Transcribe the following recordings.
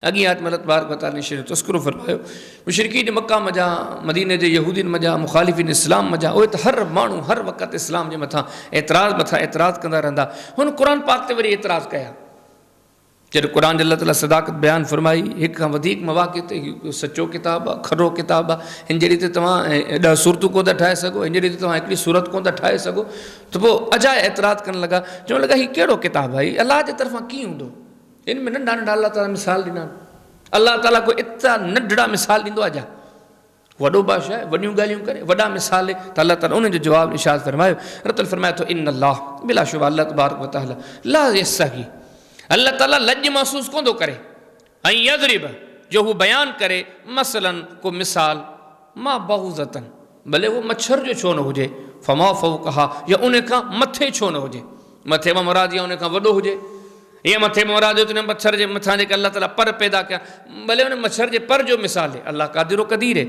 अॻी आयत में अल्लाह तबारक व तआला ने शेर तस्करो फरमायो मुशरिकीन मक्का मजा मदीने जे यहूदीन मजा मुखालिफिन इस्लाम मजा उहे त हर माण्हू हर वक़्त इस्लाम जे मथां एतराज़ कंदा रहंदा। हुन क़ुरान पाक ते वरी एतराज़ कया जॾहिं क़ुरान जे अल्लाह ताला सदाकत बयान फरमाई हिक खां वधीक मवाक़िअ ते सचो किताब आहे खरो किताब आहे हिन जहिड़ी ते तव्हां 10 सूरतूं कोन था ठाहे सघो हिन जहिड़ी ते तव्हां हिकिड़ी सूरत कोन था ठाहे सघो त पोइ अजाए एतराज़ करण लॻा चवण लॻा हीउ कहिड़ो किताबु आहे अलाह जे तरफ़ां कीअं हूंदो इन में नंढा नंढा अल्लाह ताला मिसाल ॾिना अल्लाह ताला को एतिरा नंढड़ा मिसाल ॾींदो आहे छा वॾो बादशाह वॾियूं ॻाल्हियूं करे वॾा मिसाल त अल्लाह ताला उन जो जवाबु इरशाद फरमायो रतल फरमाए थो इन अल्लाह बिला शुबा अल्लाह तबारक व तआला ला यसगी अल्लाह ताला लज महसूस कोन थो करे ऐं यज़रिब जो हू बयान करे मसलन को मिसाल मां बहुज़तन भले उहो मच्छर जो छो न हुजे फमा फौक़हा या उन खां मथे छो न हुजे मथे मां मुराद या उन खां वॾो हुजे ये मथे में मुराद हुजे मच्छर जे मथां जेके अल्लाह ताला पर पैदा कया भले उन मच्छर जे पर जो मिसाल है अल्लाह कादिरो कदीर है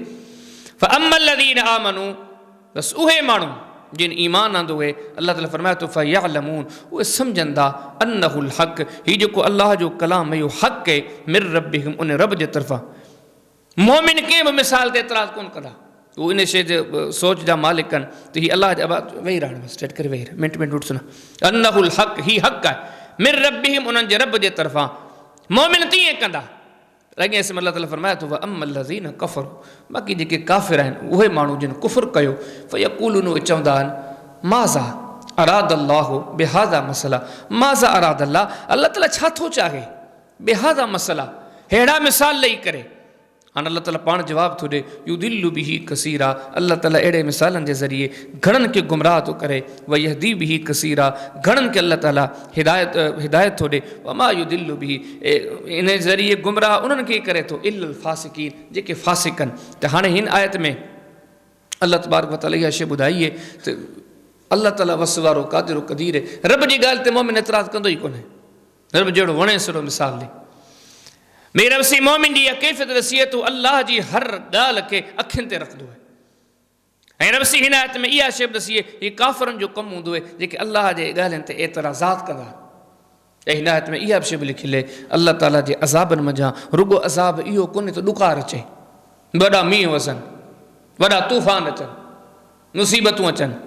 फअम्मल लज़ीन आमनू बस उहे माण्हू जिन ईमान आंदो है अल्लाह ताला फरमाए तो फयअलमून उहे सम्झंदा अन्नहुल हक़ ही जेको अल्लाह जो कलाम है इहो हक़ है मिर रब्बिहिम उन रब जे तरफ़ां मोमिन कंहिं बि मिसाल ते एतराज़ कोन कंदा उहे इन शइ जे सोच जा मालिक आहिनि त हीअ अल्लाह जा वेही रहण स्टेट करे वेही मिंट ॾिठो सुना अन्नहुल हक़ ही हक़ आहे मिर रब्बिहिम उन्हनि जे रब जे तरफ़ां मोमिन तीअं कंदा अॻे से अल्लाह ताला फरमाए थो अम्मल लज़ीन कफ़र बाक़ी जेके काफ़िर आहिनि उहे माण्हू जिन कुफ़ुर कयो फयक़ूलून उहे चवंदा आहिनि माज़ा अराद अल्लाह बिहाज़ा मसला माज़ा अराद अल्लाह अल्लाह ताला छा थो चाहे बिहाज़ा मसला अहिड़ा मिसाल ॾेई करे हाणे अल्लाह ताला पाण जवाबु थो ॾे युदिल्लु बिही कसीरा अल्लाह ताला अहिड़े मिसालनि जे ज़रिए घणनि खे गुमराह थो करे वयहदी बिही कसीरा घणनि खे अल्लाह ताला हिदायत थो ॾे वमा युदिल्लु बिही इन ज़रिए गुमराह उन्हनि खे करे थो इल्लल फासिकीन जेके फासिक आहिनि त हाणे हिन आयत में अल्लाह तबारक व तआला इहा शइ ॿुधाई आहे त अल्लाह ताला वस वारो कादिरो क़दीर आहे रब जी ॻाल्हि ते मोमिन एतराज़ कंदो ई कोन्हे रब जहिड़ो वणे सहिड़ो मिसाल ॾे मेरा रसी मोमिन जी कैफ़ियत रसीए तो अल्लाह जी हर ॻाल्हि खे अखियुनि ते रखंदो आहे ऐं रबसी हिन आयत में इहा शइ रसीए हीअ काफ़िरनि जो कमु हूंदो आहे जेके अल्लाह जे ॻाल्हियुनि ते एतराज़ात कंदा ऐं हिन आयत में इहा बि शइ बि लिखियलु आहे अल्लाह ताला जे अज़ाबनि मंझां रुॻो अज़ाब इहो कोन्हे त ॾुकार अचे वॾा मींहं वसनि वॾा तूफ़ान अचनि मुसीबतूं अचनि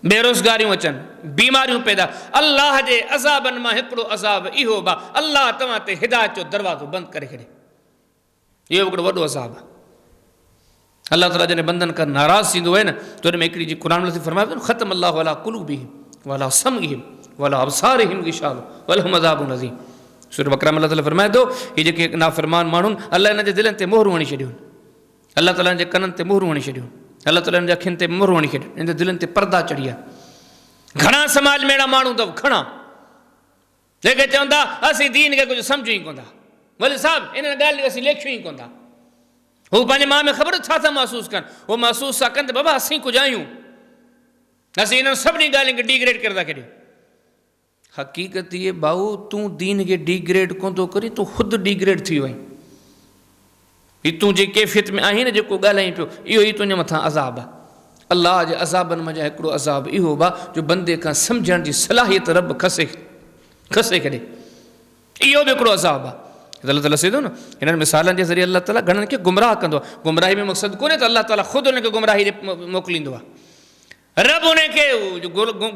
बेरोज़गारियूं अचनि बीमारियूं पैदा अल्लाह जे अज़ाबनि मां हिकिड़ो अज़ाब इहो बि अल्लाह तव्हां ते हिदायत जो दरवाज़ो बंदि करे छॾे इहो हिकिड़ो वॾो अज़ाब आहे अल्लाह ताला जॾहिं बंदनि खां नाराज़ थींदो आहे न त हुन में हिकिड़ी जी क़ुरान में फरमाए थो ख़तम अल्लाह अला क़ुलूबिहिम वला समइहिम वला अबसारिहिम गिशावह वलहुम अज़ाबुन अज़ीम सूरह बक़रा में अल्लाह ताला फरमाए थो हीअ जेके नाफ़रमान माण्हू अल्लाह हिन जे दिलनि ते मोहरूं हणी छॾियूं अल्लाह ताला जे कननि ते मोहरूं हणी छॾियूं अल्लाह ताला जे अखियुनि ते मोहरूं हणी छॾियूं इन जे दिलनि ते पर्दा चढ़ी आहे घणा समाज में अहिड़ा माण्हू अथव घणा जेके चवंदा असीं दीन खे कुझु सम्झूं ई कोन था भले साहिबु इन ॻाल्हि असीं लेखियूं ई कोन था हू पंहिंजे मां में ख़बर छा था महसूसु कनि उहो महसूसु था कनि त बाबा असीं कुझु आहियूं असीं इन्हनि सभिनी ॻाल्हियुनि खे डिग्रेड करे था छॾियूं हक़ीक़त इहे भाऊ तूं दीन खे डिग्रेड कोन थो करी तूं ख़ुदि डिग्रेड थी वियो आहीं हीअ तूं जे कैफ़ियत में आहीं न जेको ॻाल्हाईं पियो इहो ई तुंहिंजे मथां अज़ाब आहे अल्लाह जे अज़ाबनि मंझां हिकिड़ो अज़ाब इहो बि आहे जो बंदे खां सम्झण जी सलाहियत रब खसे छॾे इहो बि हिकिड़ो अज़ाब आहे अल्लाह ताला सिधो न हिननि मिसालनि जे ज़रिए अल्लाह ताला घणनि खे गुमराह कंदो आहे गुमराही में मक़सदु कोन्हे त अल्लाह ताला ख़ुदि हुनखे गुमराही मोकिलींदो आहे रब हुनखे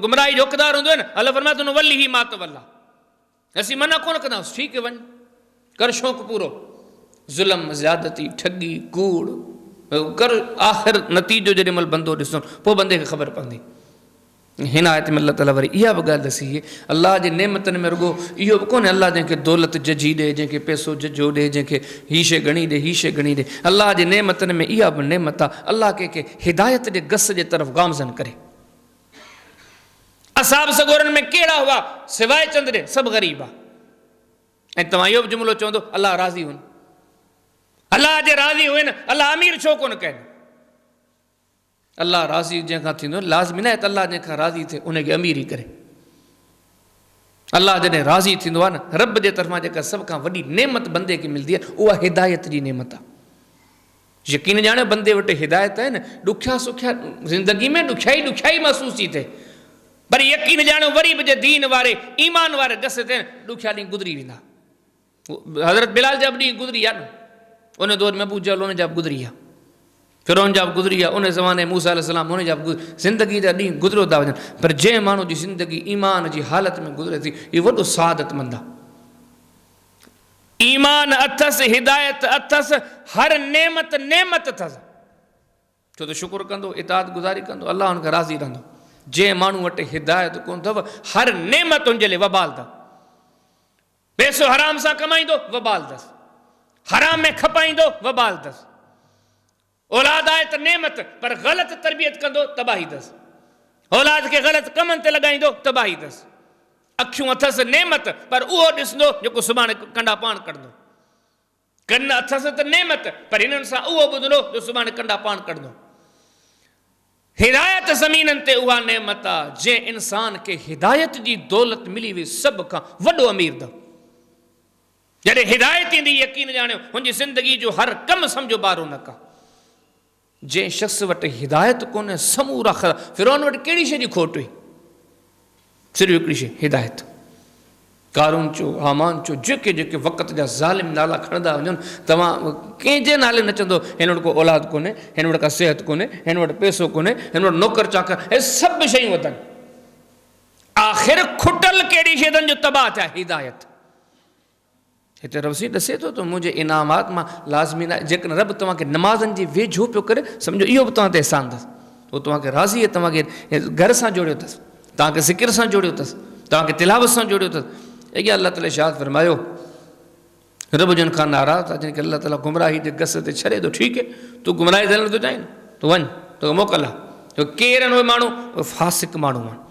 गुमराही जो हक़दार हूंदो आहे न अल्लाह फरमाए थो वली ही मात वल्ला असीं मना कोन कंदासीं ठीकु आहे वञ कर शौक़ु पूरो ज़ुल्म ज़्यादती ठगी कूड़ कर आख़िर नतीजो जेॾी महिल बंदो ॾिसो पोइ बंदे खे ख़बर पवंदी हिन आयत में अल्लाह ताला वरी इहा बि ॻाल्हि दसी अल्लाह जे नेमतनि में रुॻो इहो बि कोन्हे अल्लाह जंहिंखे दौलत जजी ॾे जंहिंखे पैसो जजो ॾे जंहिंखे हीअ शइ घणी ॾे हीअ शइ घणी ॾे अल्लाह जे नेमतनि में इहा बि नेमत आहे अल्लाह कंहिंखे हिदायत जे गस जे तरफ़ गामज़न करे असाब सगोरनि में कहिड़ा हुआ सवाइ चंद ॾे सभु ग़रीब आहे ऐं तव्हां इहो बि जुमिलो चवंदो अल्लाह राज़ी हुन अल्लाह जे राज़ी हुए न अल्लाह अमीर छो कोन कनि अल्लाह राज़ी जंहिंखां थींदो लाज़मी न आहे त अल्लाह जंहिंखां राज़ी थिए उनखे अमीर ई करे अल्लाह जॾहिं राज़ी थींदो आहे न रब जे तरफ़ां जेका सभ खां वॾी नेमत बंदे खे मिलंदी आहे उहा हिदायत जी नेमत आहे यकीन ॼाणो बंदे वटि हिदायत आहे न ॾुखिया सुखिया ज़िंदगी में ॾुखियाई महसूस थी थिए पर यकीन ॼाणो वरी बि जे दीन वारे ईमान वारे दस ते ॾुखिया ॾींहं गुज़री वेंदा हज़रत बिलाल जब ॾींहुं गुज़री आहे न, उन दौर में अबू जहल उन जा बि गुज़री आहे, फिरौन जा बि गुज़री आहे, उन ज़माने मूसा अलैहिस्सलाम उन जा बि ज़िंदगी जा ॾींहं गुज़रियो था वञनि, पर जंहिं माण्हू जी ज़िंदगी ईमान जी हालत में गुज़रे थी, इहो वॾो सआदतमंद आहे। ईमान अथसि, हिदायत अथसि, हर नेमत नेमत अथसि, छो त शुक्र कंदो, इताअत गुज़ारी कंदो, अलाह हुनखे राज़ी रहंदो। जंहिं माण्हू वटि हिदायत कोन अथव, हर नेमत हुनजे लाइ वबाल अथव। पैसो हराम सां कमाईंदो, वबाल अथसि, हराम में खपाईंदो, वबाल अथसि। औलाद आहे त नेमत, पर ग़लति तरबियत कंदो, तबाही अथसि। औलाद खे ग़लति कमनि ते लॻाईंदो, तबाही अथसि। अखियूं अथसि नेमत, पर उहो ॾिसंदो जेको सुभाणे कंडा पाण कढंदो। कन अथसि त नेमत, पर हिननि सां उहो ॿुधंदो जो सुभाणे कंडा पाण कढंदो। हिदायत ज़मीननि ते उहा नेमत आहे, जंहिं इंसान खे हिदायत जी दौलत मिली हुई, सभ खां वॾो अमीर अथव। जॾहिं हिदायत ईंदी, यकीन ॼाणियो हुनजी ज़िंदगी जो हर कमु सम्झो ॿारो न का। जंहिं शख़्स वटि हिदायत कोन्हे, समूरा फिरौन वटि कहिड़ी शइ जी खोट हुई? सिर्फ़ु हिकिड़ी शइ, हिदायत। कारून चो, हामान चो, जेके जेके वक़्त जा ज़ालिम नाला खणंदा वञनि, तव्हां कंहिंजे नाले न चवंदो हिन वटि को औलाद कोन्हे, हिन वटि का सिहत कोन्हे, हिन वटि पैसो कोन्हे, हिन वटि नौकर चाकर, हे सभु शयूं अथनि। आख़िर खुटल कहिड़ी शइ अथनि जो तबाह थिया? हिदायत। हिते रवसी ॾसे थो त मुंहिंजे इनामात मां लाज़मी न आहे, जेकॾहिं रब तव्हांखे नमाज़नि जी वेझो पियो करे, सम्झो इहो बि तव्हां ते अहसान अथसि। उहो तव्हांखे राज़ी आहे, तव्हांखे घर सां जोड़ियो अथसि, तव्हांखे ज़िक्र सां जोड़ियो अथसि, तव्हांखे तिलावत सां जोड़ियो अथसि। इहा अलाह ताला इरशाद फरमायो, रब जन खां नाराज़ आहे, जिनखे अलाह ताला गुमराही जे गस ते छॾे थो। ठीकु है, तूं गुमराही हलण थो चाहीं न, तूं वञ, तोखे मोकल आहे। केरु आहिनि उहे माण्हू? फासिक माण्हू आहिनि,